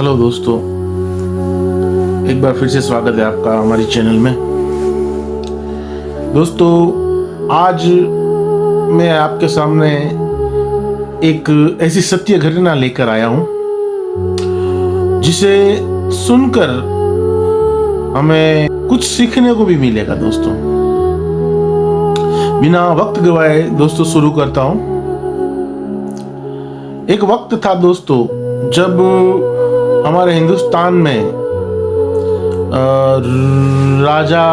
Hello दोस्तों, एक बार फिर से स्वागत है आपका हमारी चैनल में। दोस्तों, आज मैं आपके सामने एक ऐसी सत्य घटना लेकर आया हूं जिसे सुनकर हमें कुछ सीखने को भी मिलेगा। दोस्तों, बिना वक्त गवाए दोस्तों शुरू करता हूं। एक वक्त था दोस्तों जब हमारे हिंदुस्तान में राजा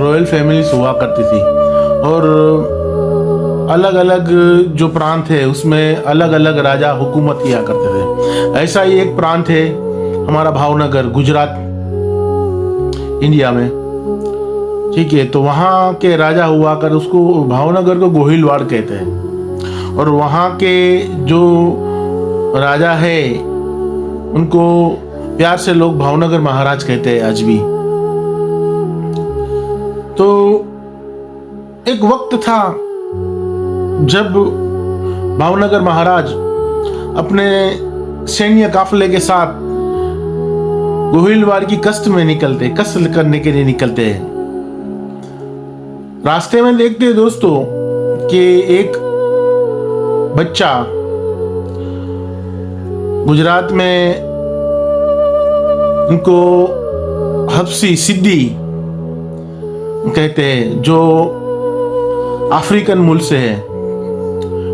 रॉयल फैमिलीज हुआ करती थी और अलग अलग जो प्रांत है उसमें अलग अलग राजा हुकूमत किया करते थे। ऐसा ही एक प्रांत है हमारा भावनगर, गुजरात, इंडिया में। ठीक है, तो वहाँ के राजा हुआ कर, उसको भावनगर को गोहिलवाड़ कहते हैं। और वहाँ के जो राजा है उनको प्यार से लोग भावनगर महाराज कहते हैं आज भी। तो एक वक्त था जब भावनगर महाराज अपने सैन्य काफले के साथ गोहिलवाड़ की कष्ट करने के लिए निकलते हैं। रास्ते में देखते हैं दोस्तों कि एक बच्चा गुजरात में उनको हबसी सिद्दी कहते हैं, जो अफ्रीकन मूल से है।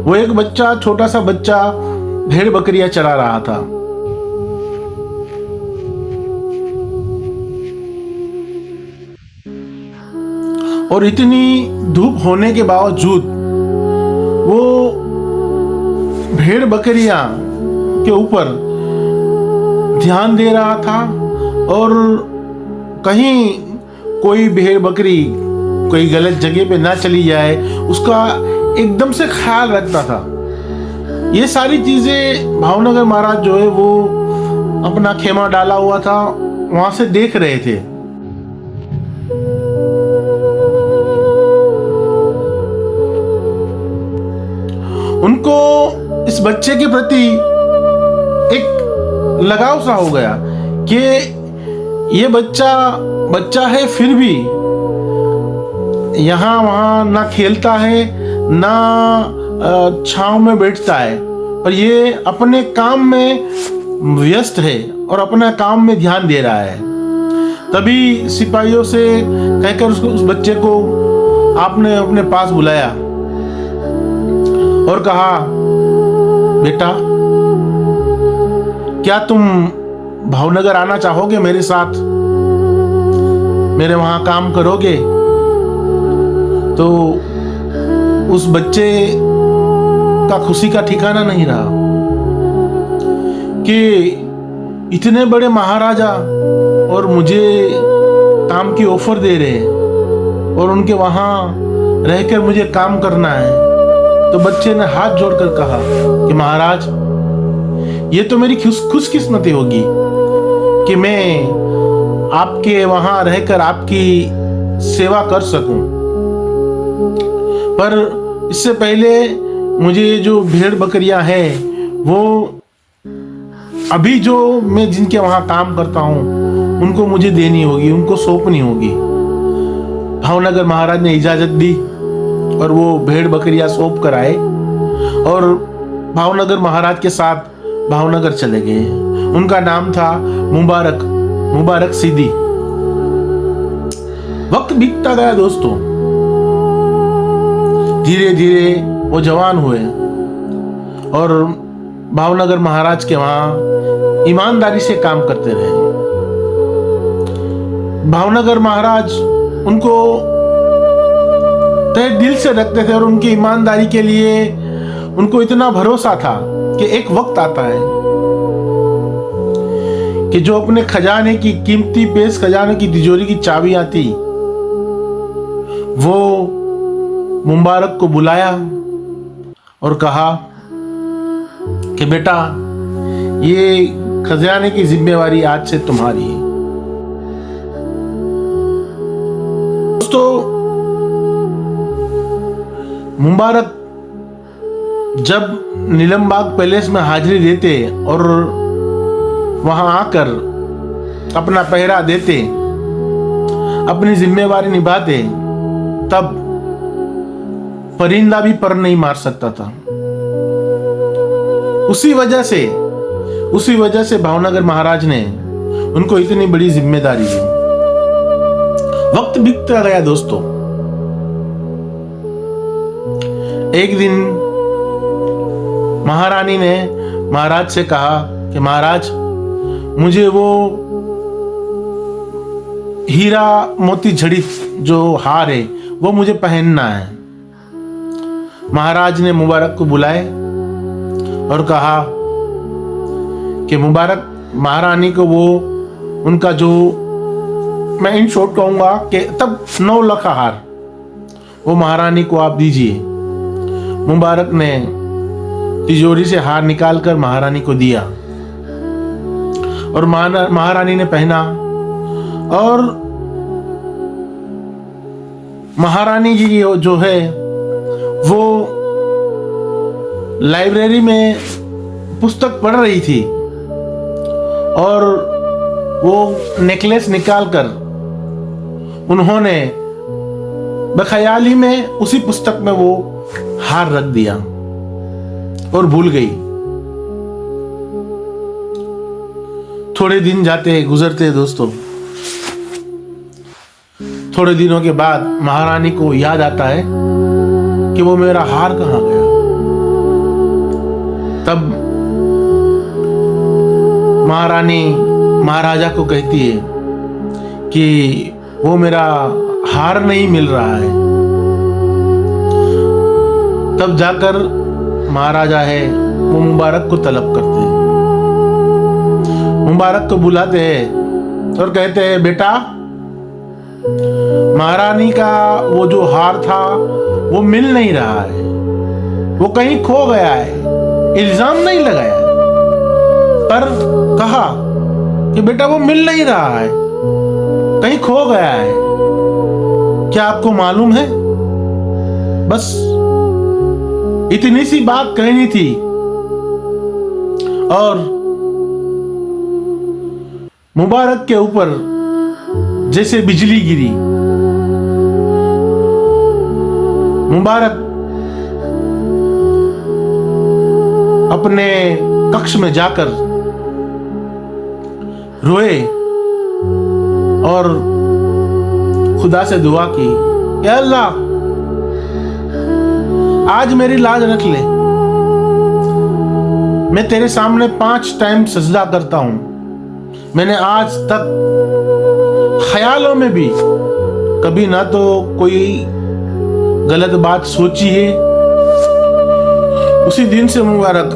वो एक बच्चा, छोटा सा बच्चा भेड़ बकरियां चरा रहा था। और इतनी धूप होने के बावजूद वो भेड़ बकरियां के ऊपर ध्यान दे रहा था और कहीं कोई भेड़ बकरी कोई गलत जगह पे ना चली जाए उसका एकदम से ख्याल रखता था। ये सारी चीजें भावनगर महाराज जो है वो अपना खेमा डाला हुआ था, वहां से देख रहे थे। उनको इस बच्चे के प्रति एक लगाव सा हो गया कि ये बच्चा है, फिर भी यहाँ वहाँ ना खेलता है ना छांव में बैठता है, पर ये अपने काम में व्यस्त है और अपने काम में ध्यान दे रहा है। तभी सिपाहियों से कहकर उस बच्चे को आपने अपने पास बुलाया और कहा, बेटा, क्या तुम भावनगर आना चाहोगे मेरे साथ? मेरे वहां काम करोगे? तो उस बच्चे का खुशी का ठिकाना नहीं रहा कि इतने बड़े महाराजा और मुझे काम की ऑफर दे रहे हैं और उनके वहां रहकर मुझे काम करना है। तो बच्चे ने हाथ जोड़कर कहा कि महाराज, ये तो मेरी खुशकिस्मती होगी कि मैं आपके वहां रहकर आपकी सेवा कर सकूं, पर इससे पहले मुझे जो भेड़ बकरियां हैं वो अभी जो मैं जिनके वहां काम करता हूं उनको मुझे देनी होगी, उनको सौंपनी होगी। भावनगर महाराज ने इजाजत दी और वो भेड़ बकरियां सौंप कर आए और भावनगर महाराज के साथ भावनगर चले गए। उनका नाम था मुबारक सिद्दी। वक्त बीतता गया दोस्तों, धीरे धीरे वो जवान हुए और भावनगर महाराज के वहां ईमानदारी से काम करते रहे। भावनगर महाराज उनको तहे दिल से रखते थे और उनकी ईमानदारी के लिए उनको इतना भरोसा था कि एक वक्त आता है कि जो अपने खजाने की कीमती पेश खजाने की तिजोरी की चाबियां थी, वो मुबारक को बुलाया और कहा कि बेटा, ये खजाने की जिम्मेवारी आज से तुम्हारी है। दोस्तों, मुबारक जब नीलमबाग पैलेस में हाजिरी देते और वहां आकर अपना पहरा देते, अपनी जिम्मेवारी निभाते, तब परिंदा भी पर नहीं मार सकता था। उसी वजह से भावनगर महाराज ने उनको इतनी बड़ी जिम्मेदारी दी। वक्त बीतता गया दोस्तों। एक दिन महारानी ने महाराज से कहा कि महाराज, मुझे वो हीरा मोती जड़ित जो हार है वो मुझे पहनना है। महाराज ने मुबारक को बुलाए और कहा कि मुबारक, महारानी को वो उनका जो, मैं इन शॉर्ट कहूंगा कि तब 9 लाख हार, वो महारानी को आप दीजिए। मुबारक ने तिजोरी से हार निकालकर महारानी को दिया और महारानी ने पहना। और महारानी जी जो है वो लाइब्रेरी में पुस्तक पढ़ रही थी और वो नेकलेस निकालकर उन्होंने बख्याली में उसी पुस्तक में वो हार रख दिया और भूल गई। थोड़े दिन जाते गुजरते दोस्तों, थोड़े दिनों के बाद महारानी को याद आता है कि वो मेरा हार कहाँ गया। तब महारानी महाराजा को कहती है कि वो मेरा हार नहीं मिल रहा है। तब जाकर महाराजा है वो मुबारक को तलब करते हैं, मुबारक को बुलाते हैं और कहते हैं, बेटा, महारानी का वो जो हार था वो मिल नहीं रहा है, वो कहीं खो गया है। इल्जाम नहीं लगाया पर कहा कि बेटा वो मिल नहीं रहा है, कहीं खो गया है। क्या आपको मालूम है? बस इतनी सी बात कहनी थी और मुबारक के ऊपर जैसे बिजली गिरी। मुबारक अपने कक्ष में जाकर रोए और खुदा से दुआ की, या अल्लाह, आज मेरी लाज रख ले। मैं तेरे सामने 5 टाइम सजदा करता हूं। मैंने आज तक ख्यालों में भी कभी ना तो कोई गलत बात सोची है। उसी दिन से मुबारक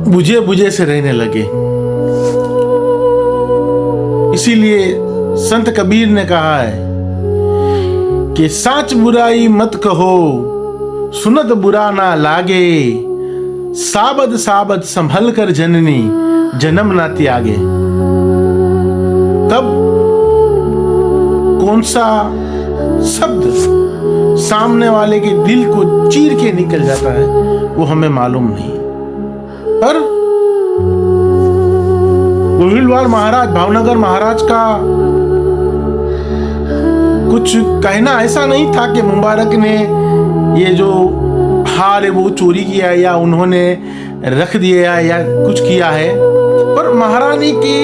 बुझे बुझे से रहने लगे। इसीलिए संत कबीर ने कहा है कि साच बुराई मत कहो, सुनत बुरा ना लागे, साबद साबद संभल कर जननी, जन्म ना त्यागे। तब कौन सा शब्द सामने वाले के दिल को चीर के निकल जाता है वो हमें मालूम नहीं। पर गोविंदवाल महाराज, भावनगर महाराज का कुछ कहना ऐसा नहीं था कि मुबारक ने ये जो हार है वो चोरी किया या उन्होंने रख दिया या कुछ किया है, पर महारानी के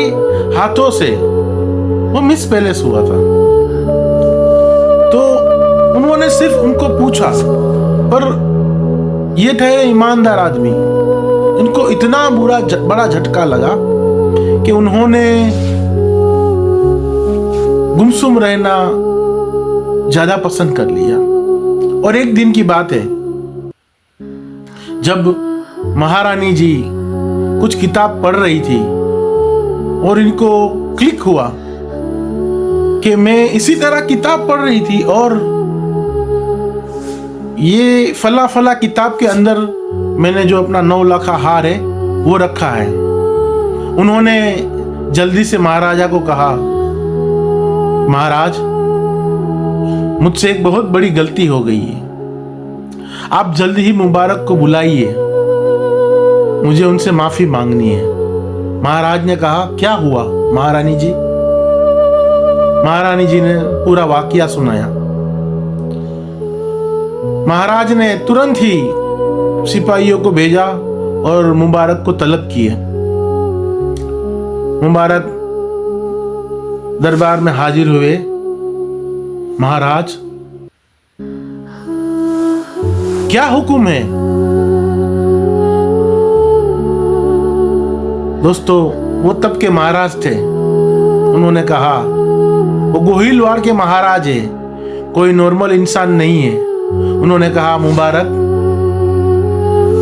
हाथों से वो मिस पैलेस हुआ था। तो उन्होंने सिर्फ उनको पूछा, पर ये थे ईमानदार आदमी, इनको इतना बड़ा झटका लगा कि उन्होंने गुमसुम रहना ज्यादा पसंद कर लिया। और एक दिन की बात है, जब महारानी जी कुछ किताब पढ़ रही थी और इनको क्लिक हुआ कि मैं इसी तरह किताब पढ़ रही थी और ये फला फला किताब के अंदर मैंने जो अपना 9 लाख हार है वो रखा है। उन्होंने जल्दी से महाराजा को कहा, महाराज, मुझसे एक बहुत बड़ी गलती हो गई है, आप जल्दी ही मुबारक को बुलाइए, मुझे उनसे माफी मांगनी है। महाराज ने कहा, क्या हुआ महारानी जी? महारानी जी ने पूरा वाकया सुनाया। महाराज ने तुरंत ही सिपाहियों को भेजा और मुबारक को तलब किए। मुबारक दरबार में हाजिर हुए। महाराज, क्या हुक्म है? दोस्तों, वो तब के महाराज थे। उन्होंने कहा, वो गोहिलवाड़ के महाराज है, कोई नॉर्मल इंसान नहीं है। उन्होंने कहा, मुबारक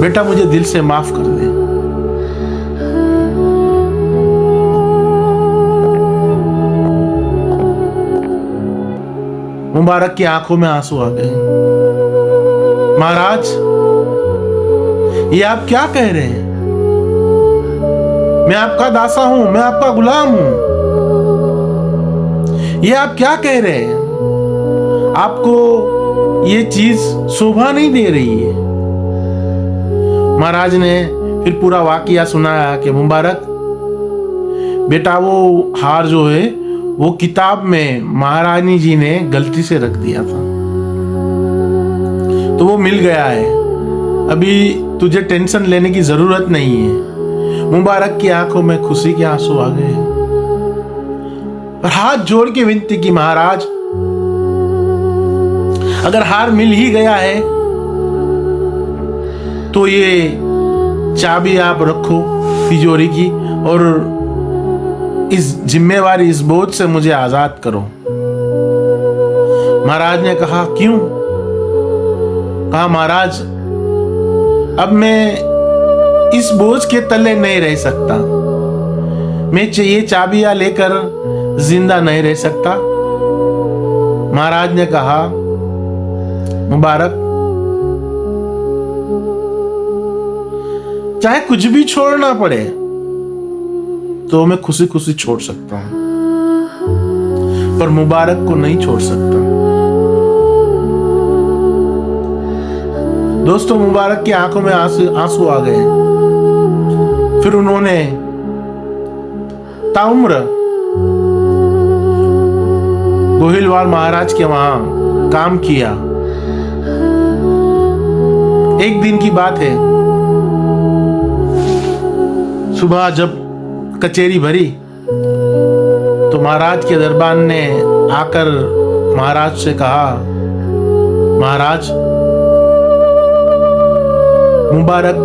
बेटा, मुझे दिल से माफ कर दे। मुबारक की आंखों में आंसू आ गए। महाराज, ये आप क्या कह रहे हैं? मैं आपका दासा हूं, मैं आपका गुलाम हूं। ये आप क्या कह रहे हैं? आपको ये चीज शोभा नहीं दे रही है। महाराज ने फिर पूरा वाकया सुनाया कि मुबारक बेटा, वो हार जो है वो किताब में महारानी जी ने गलती से रख दिया था, तो वो मिल गया है। अभी तुझे टेंशन लेने की जरूरत नहीं है। मुबारक की आंखों में खुशी के आंसू आ गए और हाथ जोड़ के विनती की, महाराज अगर हार मिल ही गया है तो ये चाबी आप रखो तिजोरी की और इस जिम्मेवारी, इस बोझ से मुझे आजाद करो। महाराज ने कहा, क्यों? कहा, महाराज अब मैं इस बोझ के तले नहीं रह सकता। मैं ये चाबियां लेकर जिंदा नहीं रह सकता। महाराज ने कहा, मुबारक चाहे कुछ भी छोड़ना पड़े तो मैं खुशी खुशी छोड़ सकता हूं, पर मुबारक को नहीं छोड़ सकता। दोस्तों, मुबारक की आंखों में आंसू आ गए। फिर उन्होंने ताउम्र गोहिलवाड़ महाराज के वहां काम किया। एक दिन की बात है, सुबह जब कचेरी भरी तो महाराज के दरबार ने आकर महाराज से कहा, महाराज मुबारक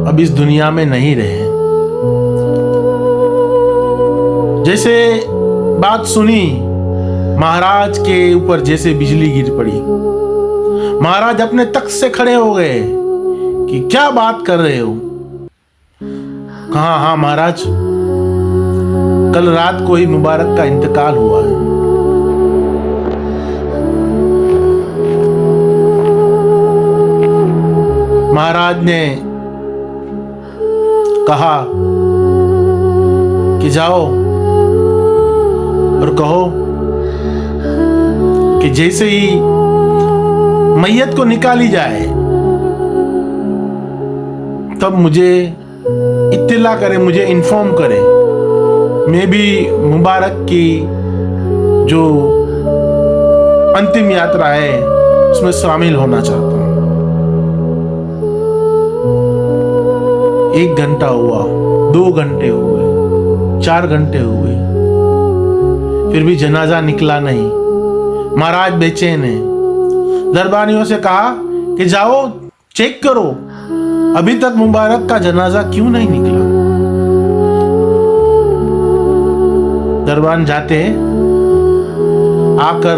अब इस दुनिया में नहीं रहे। जैसे बात सुनी, महाराज के ऊपर जैसे बिजली गिर पड़ी। महाराज अपने तख्त से खड़े हो गए कि क्या बात कर रहे हो? कहा, हाँ महाराज, कल रात को ही मुबारक का इंतकाल हुआ है। महाराज ने कहा कि जाओ और कहो कि जैसे ही मैयत को निकाली जाए तब मुझे इत्तिला करे, मुझे इन्फॉर्म करे। मैं भी मुबारक की जो अंतिम यात्रा है उसमें शामिल होना चाहता हूं। 1 घंटा हुआ, 2 घंटे हुए, 4 घंटे हुए, फिर भी जनाजा निकला नहीं। महाराज बेचैन है। दरबारियों से कहा कि जाओ चेक करो, अभी तक मुबारक का जनाजा क्यों नहीं निकला। दरबान जाते आकर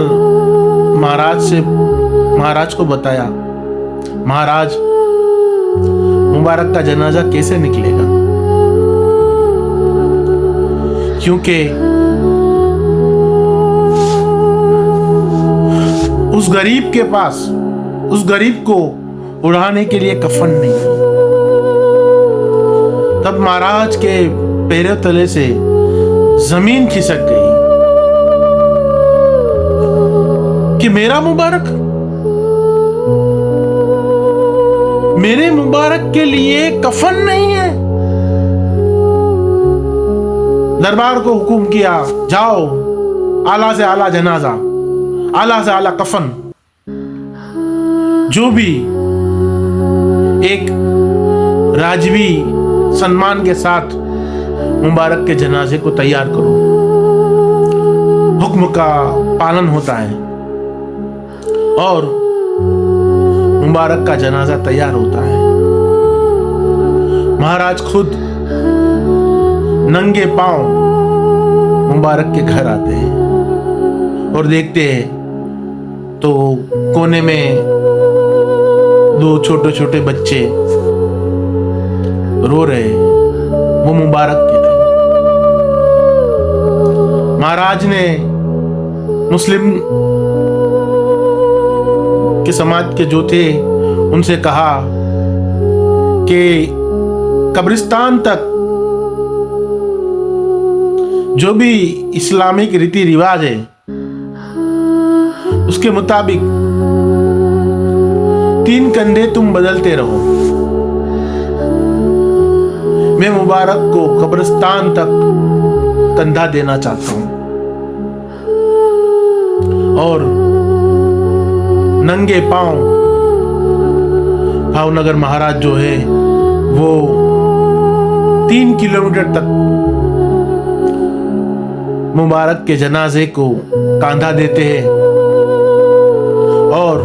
महाराज को बताया, महाराज मुबारक का जनाजा कैसे निकलेगा, क्योंकि उस गरीब के पास, उस गरीब को उड़ाने के लिए कफन नहीं। तब महाराज के पैरों तले से जमीन खिसक गई कि मेरा मुबारक, मेरे मुबारक के लिए कफन नहीं है। दरबार को हुक्म किया, जाओ आला से आला जनाजा, आला से आला कफन, जो भी एक राजवी सम्मान के साथ मुबारक के जनाजे को तैयार करो। हुक्म का पालन होता है और मुबारक का जनाजा तैयार होता है। महाराज खुद नंगे पांव मुबारक के घर आते हैं और देखते हैं तो कोने में दो छोटे छोटे बच्चे रो रहे हैं, वो मुबारक के थे। महाराज ने मुस्लिम के समाज के जो थे उनसे कहा कि कब्रिस्तान तक जो भी इस्लामिक रीति रिवाज है उसके मुताबिक 3 कंधे तुम बदलते रहो। मैं मुबारक को कब्रिस्तान तक कंधा देना चाहता हूं और नंगे पांव भावनगर महाराज जो है वो 3 किलोमीटर तक मुबारक के जनाजे को कांधा देते हैं और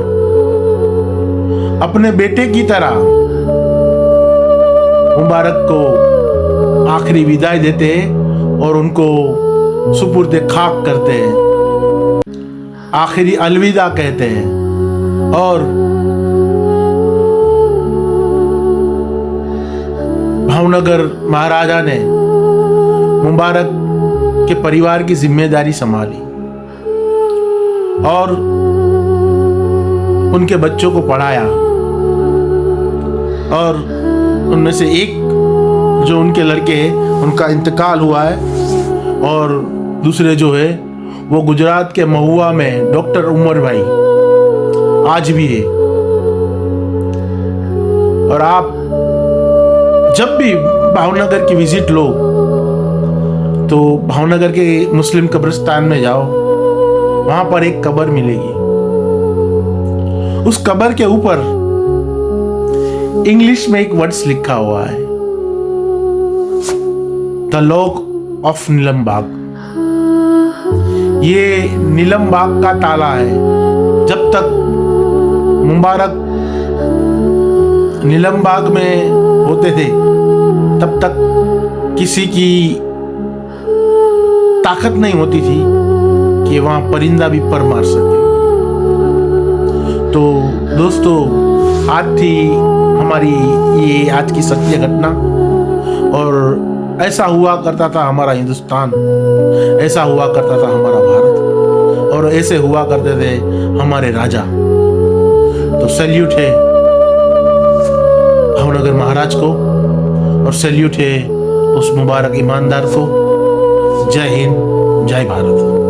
अपने बेटे की तरह मुबारक को आखिरी विदाई देते हैं और उनको सुपुर्द खाक करते हैं, आखिरी अलविदा कहते हैं। और भावनगर महाराजा ने मुबारक के परिवार की जिम्मेदारी संभाली और उनके बच्चों को पढ़ाया और उनमें से एक जो उनके लड़के हैं उनका इंतकाल हुआ है और दूसरे जो है वो गुजरात के महुआ में डॉक्टर उमर भाई आज भी है। और आप जब भी भावनगर की विजिट लो तो भावनगर के मुस्लिम कब्रिस्तान में जाओ, वहां पर एक कब्र मिलेगी। उस कब्र के ऊपर इंग्लिश में एक वर्ड्स लिखा हुआ है, द लॉक ऑफ नीलमबाग। ये नीलमबाग का ताला है। जब तक मुबारक नीलमबाग में होते थे तब तक किसी की ताकत नहीं होती थी कि वहां परिंदा भी पर मार सके। तो दोस्तों, आज थी हमारी ये आज की सत्य घटना। और ऐसा हुआ करता था हमारा हिंदुस्तान, ऐसा हुआ करता था हमारा भारत, और ऐसे हुआ करते थे हमारे राजा। तो सैल्यूट है भावनगर महाराज को और सैल्यूट है उस मुबारक ईमानदार को। जय हिंद, जय भारत।